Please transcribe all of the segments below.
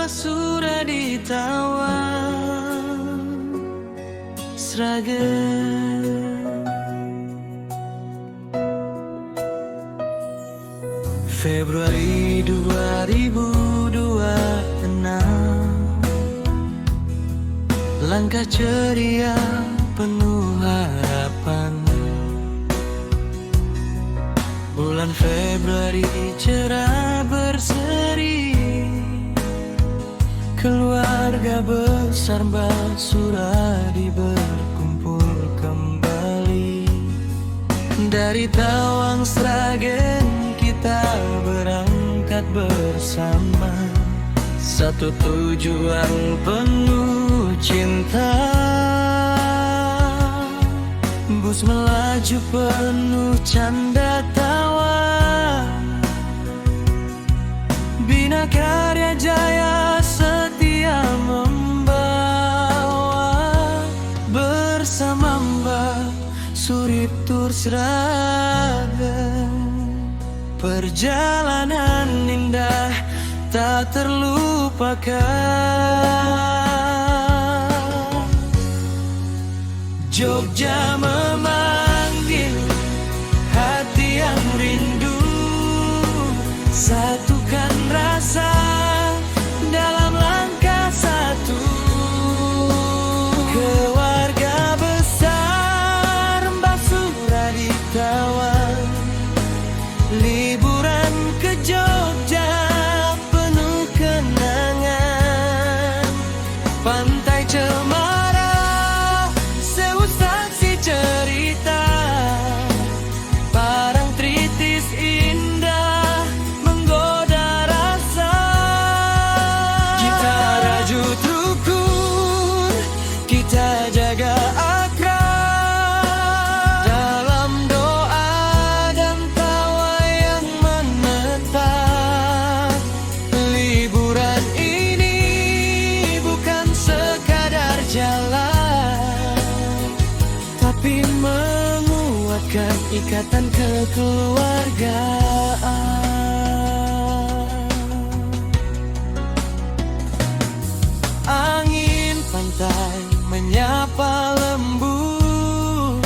Basura di Tawang Sragen. Februari 2026, langkah ceria penuh harapan. Bulan Februari cerah berseri, keluarga besar Basuradi berkumpul kembali. Dari Tawang Sragen kita berangkat bersama, satu tujuan penuh cinta. Bus melaju penuh canda tawa, Bina Karya Jaya setia membawa. Bersama Mbak Suritur Sragen, perjalanan indah tak terlupakan. Jogja memanggil hati yang rindu, satukan rasa dalam langkah satu. Keluarga besar Basuradi Tawang, liburan ke Jogja penuh kenangan. Pantai Cemara, Sewu saksi cerita, Parangtritis indah menggoda rasa. Kita rajut rukun, kita jaga akrab, dalam doa dan tawa yang menetap. Liburan ini bukan sekadar jalan, tapi menguatkan ikatan kekeluargaan. Angin pantai menyapa lembut,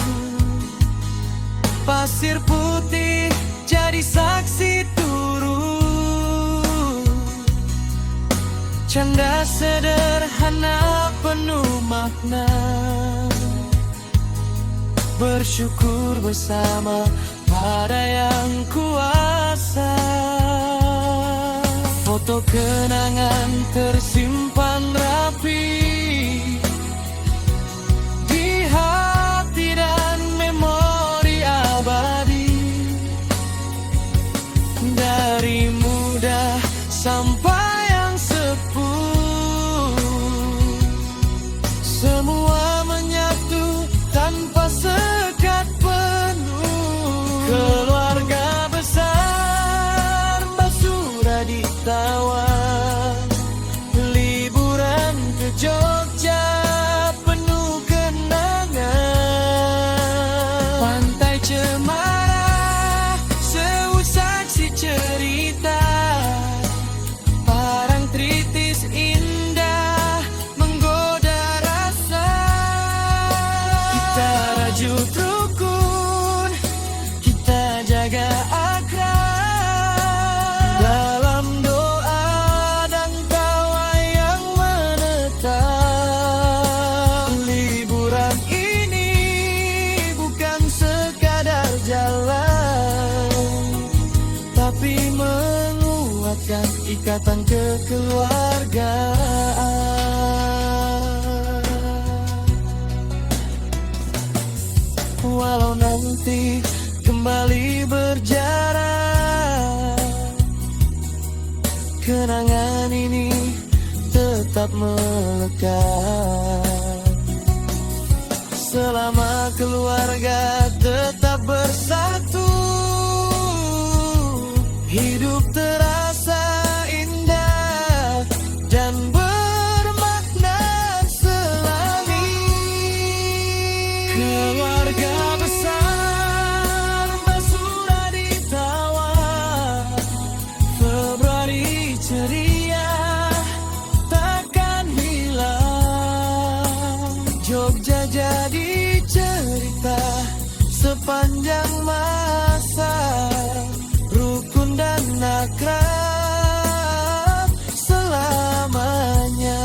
pasir putih jadi saksi turun. Canda sederhana penuh makna, bersyukur bersama pada yang kuasa. Foto kenangan tersimpan rapi di hati dan memori abadi. Dari muda sampai yang sepuh, semua menyatu tanpa sekat penuh. Keluarga besar Basuradi Tawang, liburan ke Jogja penuh kenangan. Pantai Cemara, Sewu saksi cerita, Parangtritis indah menggoda rasa. Kita rajut rukun, kita jaga akrab, dalam doa dan tawa yang menetap. Liburan ini bukan sekadar jalan, tapi menguatkan ikatan kekeluargaan. Walau nanti kembali berjarak, kenangan ini tetap melekat. Selama keluarga tetap bersatu, hidup terasa indah dan bermakna selalu. Keluarga besar Basuradi Tawang, Februari ceria Jogja jadi cerita sepanjang masa, rukun dan akrab selamanya.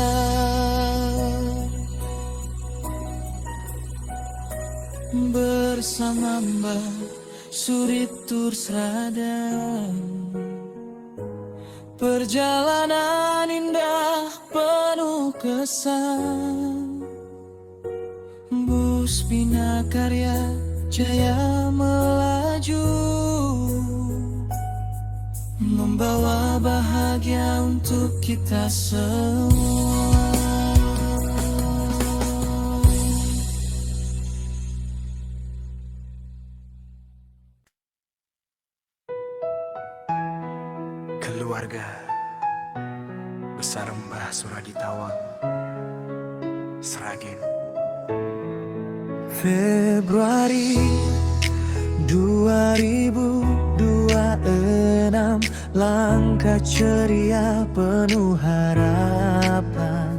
Bersama Mbak Suri Tursrada, perjalanan indah penuh kesan. Bus Bina Karya Jaya melaju, membawa bahagia untuk kita semua. Keluarga besar Mbah Suradi Tawang, Sragen. Februari 2026, langkah ceria penuh harapan.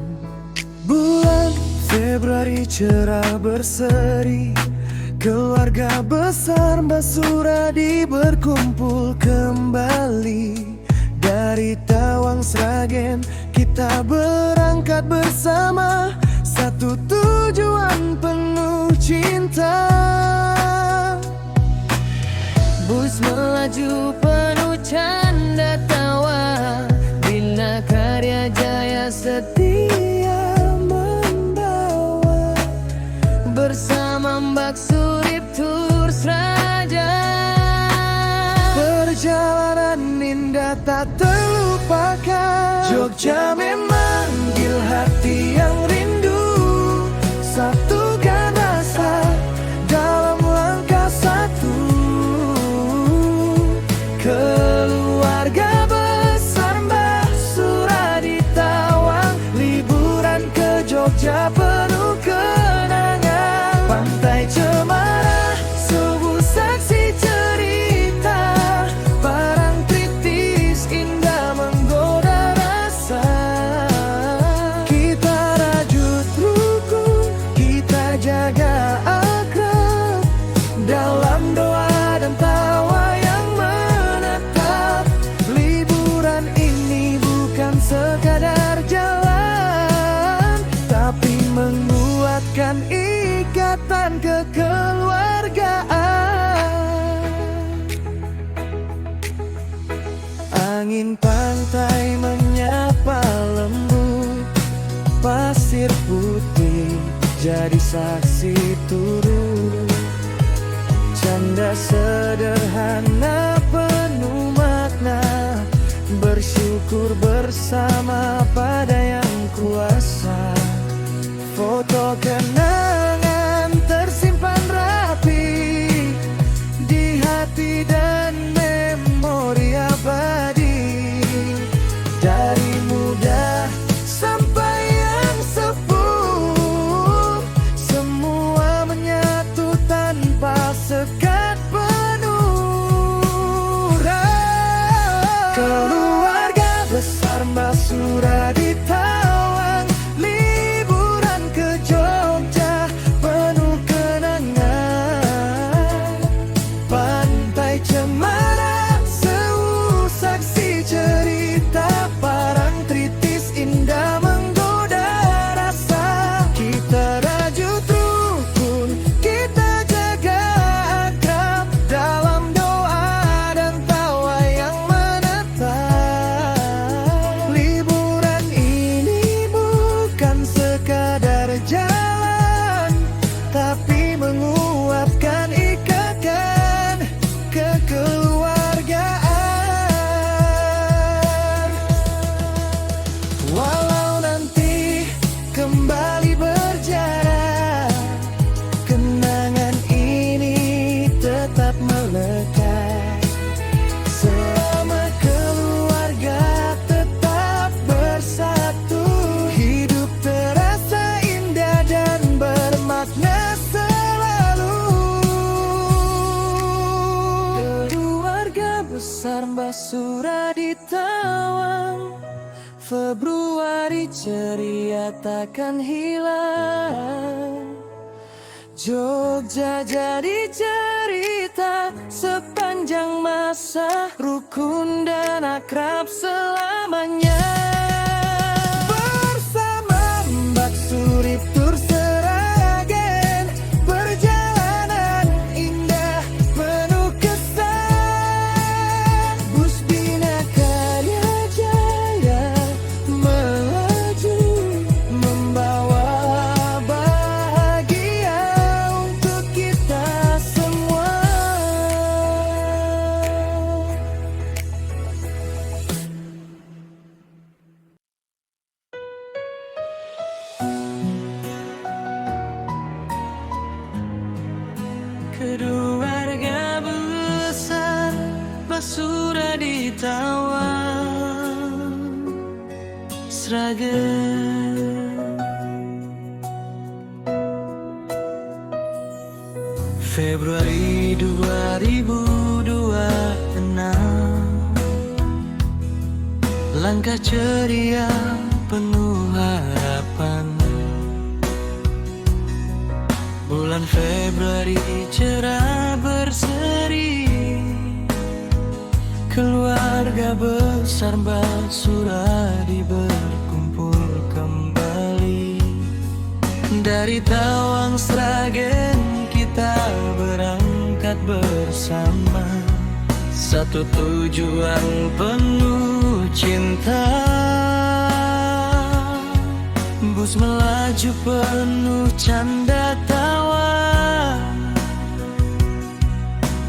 Bulan Februari cerah berseri, keluarga besar Mbah Suradi berkumpul kembali. Dari Tawang Sragen kita berangkat bersama, satu tujuan penuh cinta. Bus melaju penuh canda tawa, Bina Karya Jaya setia membawa. Bersama Mbak Surip Tursraja, perjalanan indah tak terlupakan. Jogja memanggil hati yang rindu, satukan rasa dalam langkah satu. Keluarga besar Mbah Suradi Tawang, liburan ke Jogja penuh kenangan. Pantai Cemara, subuh saksi cerita, Parangtritis indah menggoda rasa. Kita rajut rukun, kita jaga akrab, dalam doa dan tawa yang menetap. Liburan ini bukan sekadar jalan, tapi menguatkan ikatan kekeluargaan. Angin pantai menyapa lembut, pasir putih jadi saksi turut. Canda sederhana penuh makna, bersyukur bersama pada yang kuasa. Foto kenangan tersimpan rapi di hati dan memori abadi. Dari muda sampai yang sepuh, semua menyatu tanpa sekat penuh. Keluarga besar Mbah Suradi Tawang, liburan ke Jogja penuh kenangan. Pantai Cemara, sewu saksi cerita, Parangtritis indah menggoda rasa. Kita rajut rukun, kita jaga akrab, dalam doa dan tawa yang menetap. Liburan ini bukan sekadar jalan, tapi menguatkan ikatan kekeluargaan. Walau nanti kembali berjarak, kenangan ini tetap melekat. Selama keluarga tetap bersatu, hidup terasa indah dan bermakna selalu. Keluarga besar Mbah Suradi Tawang, Februari ceria takkan hilang. Jogja jadi cerita sepanjang masa, rukun dan akrab selamanya. Bersama Mbak Surip Tour Sragen, perjalanan indah penuh kesan. Bus Bina Karya Jaya melaju membawa bahagia untuk kita semua. Keluarga besar Basura di Tawang Sragen. Februari 2026, langkah ceria penuh harapan. Bulan Februari cerah berseri, keluarga besar Basuradi berkumpul kembali. Dari Tawang Sragen kita berangkat bersama, satu tujuan penuh cinta. Bus melaju penuh canda tawa,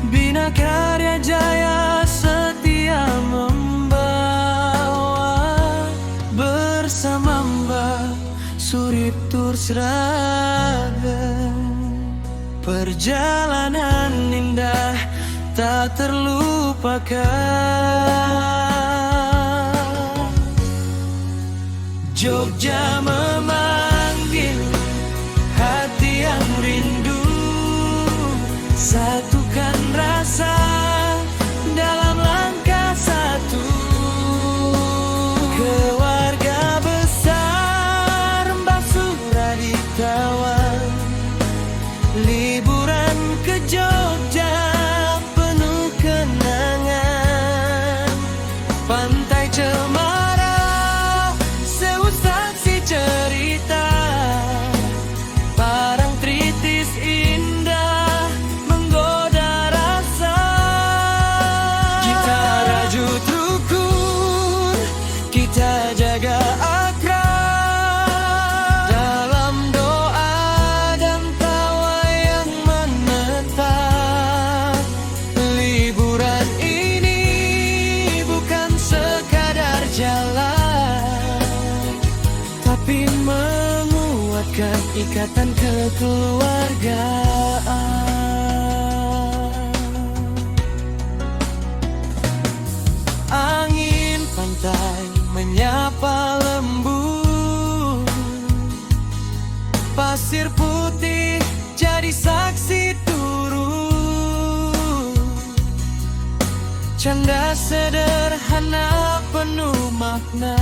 Bina Karya Jaya setia membawa. Bersama Mbak Surip Tour Sragen, perjalanan indah tak terlupakan. Jogja memanggil hati yang rindu, satukan rasa dalam langkah satu. Keluarga besar Basuradi Tawang, liburan ke Jogja penuh kenangan. Pantai Cemara, Sewu saksi cerita, Parangtritis indah menggoda rasa. Kita rajut rukun, kita jaga akrab, dalam doa dan tawa yang menetap. Liburan ini bukan sekadar jalan, tapi menguatkan ikatan kekeluargaan. Angin pantai menyapa lembut, pasir putih jadi saksi turun. Canda sederhana penuh makna,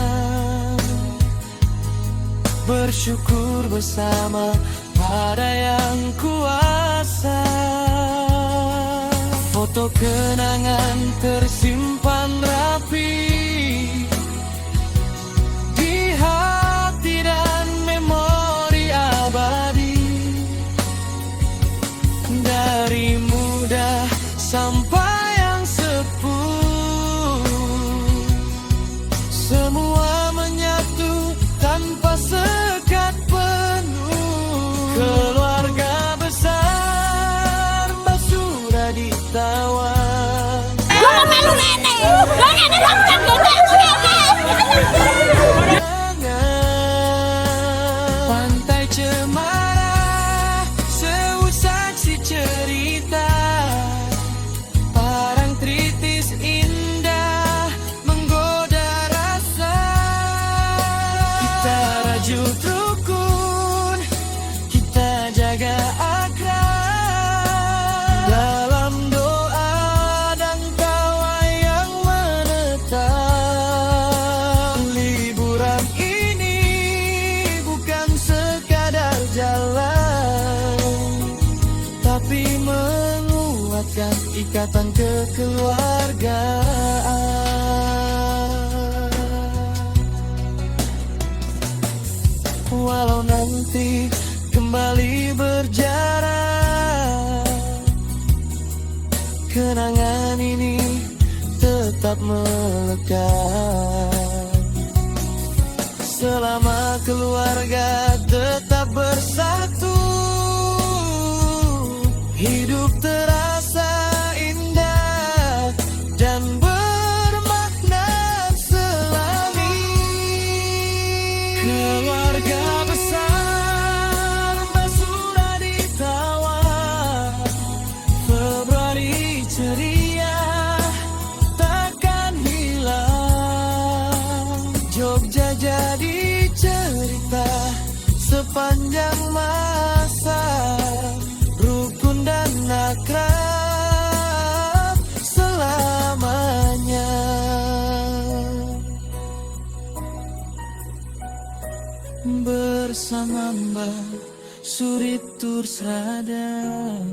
bersyukur bersama pada yang kuasa. Foto kenangan tersimpan rapi di hati dan memori abadi. Dari muda sampai yang sepuh, semua menyatu tanpa sekat penuh. Keluarga besar Basuradi Tawang. Lo melu nenek, lo nenek menguatkan ikatan kekeluargaan. Walau nanti kembali berjarak, kenangan ini tetap melekat. Selama keluarga tetap bersatu, hidup terasa indah dan bermakna selalu. Keluarga besar Basura di Tawang, Februari ceria takkan hilang. Jogja jadi cerita sepanjang masa, rukun dan akrab selamanya. Bersama Mbak Surit Tursradam,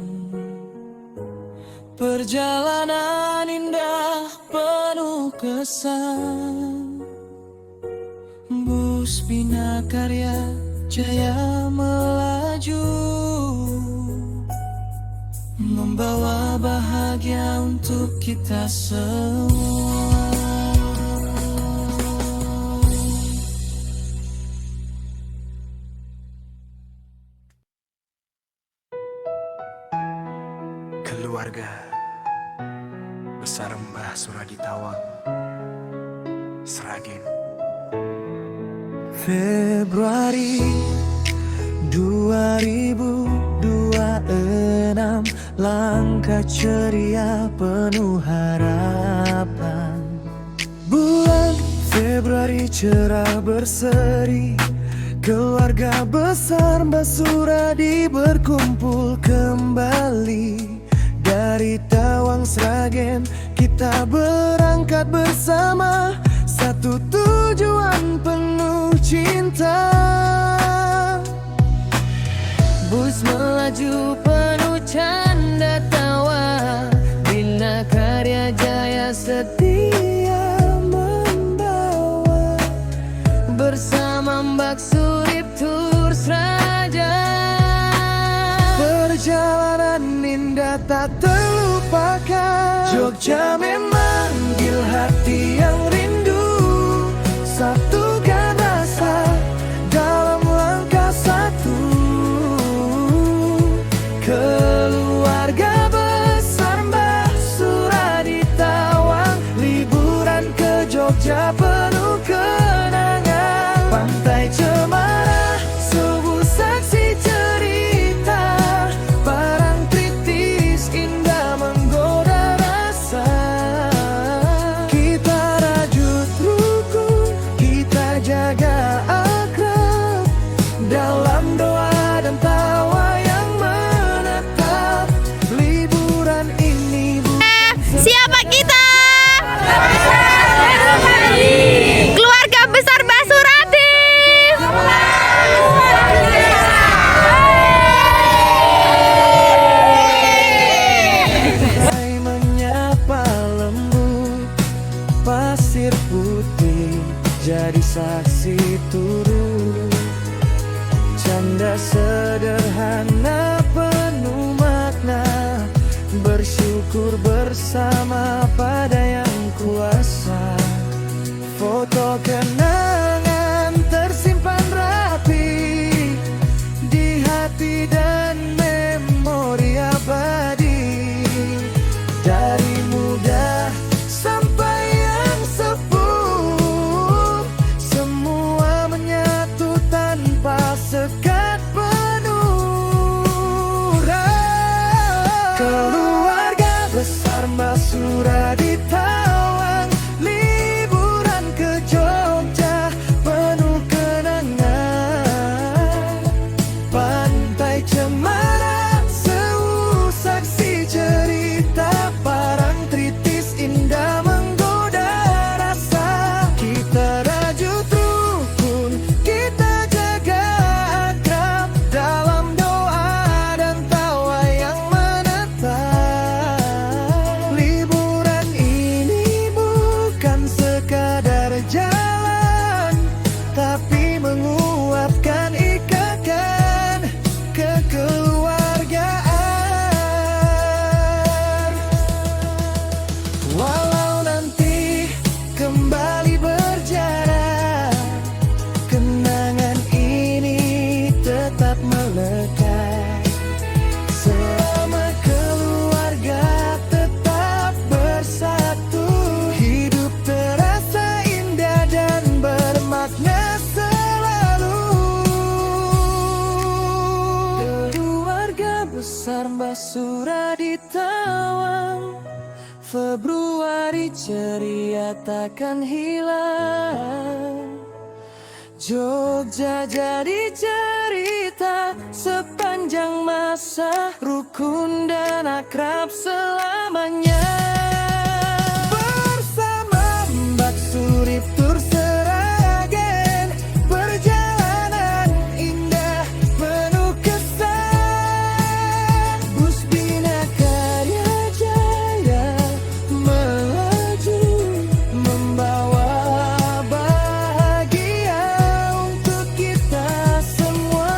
perjalanan indah penuh kesan. Bus Bina Karya jaya melaju, membawa bahagia untuk kita semua. Keluarga besar Mbah Suradi Tawang, Sragen. Februari 2026, langkah ceria penuh harapan. Bulan Februari cerah berseri, keluarga besar Mbah Suradi berkumpul kembali. Dari Tawang Sragen kita berangkat bersama, satu tujuan penuh cinta. Bus melaju penuh canda tawa, Bina Karya jaya setia membawa. Bersama Mbak Surip Tursradam, perjalanan indah tak terlupakan. Jogja memanggil hati yang rindu, satukan rasa dalam langkah satu. Keluarga besar Mbah Suradi Tawang, liburan ke Jogja penuh kenangan. Pantai Cemara, subuh saksi cerita, Parangtritis indah menggoda rasa. Kita rajut rukun, kita jaga akrab, dalam doa dan tawa yang menetap. Liburan ini Siapa kita? Keluarga besar Mbah Suradi. menyapa lembut, pasir putih jadi saksi turun. Canda sederhana penuh makna, bersyukur bersama pada yang kuasa. Foto kenangan tersimpan rapi di hati dan memori abadi. Dari muda sampai yang sepuh, semua menyatu tanpa sekat penuh. Keluarga besar Mbah Suradi besar Mbah Suradi Tawang, Februari ceria takkan hilang. Jogja jadi cerita sepanjang masa, rukun dan akrab selamanya. Bersama Mbak Surip Tur Seragen, perjalanan indah penuh kesan. Bus Bina Karya Jaya melaju membawa bahagia untuk kita semua.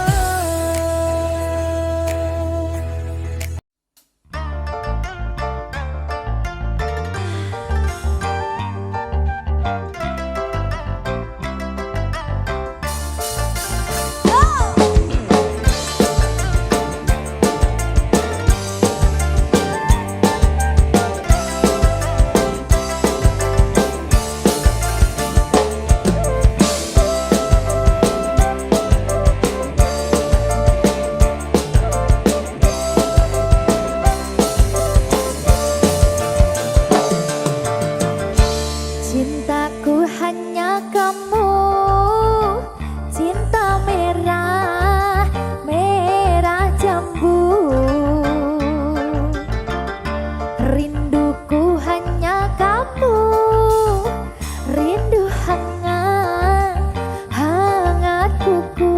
Cintaku hanya kamu, cinta merah, merah jambu. Rinduku hanya kamu, rindu hangat, hangat kuku.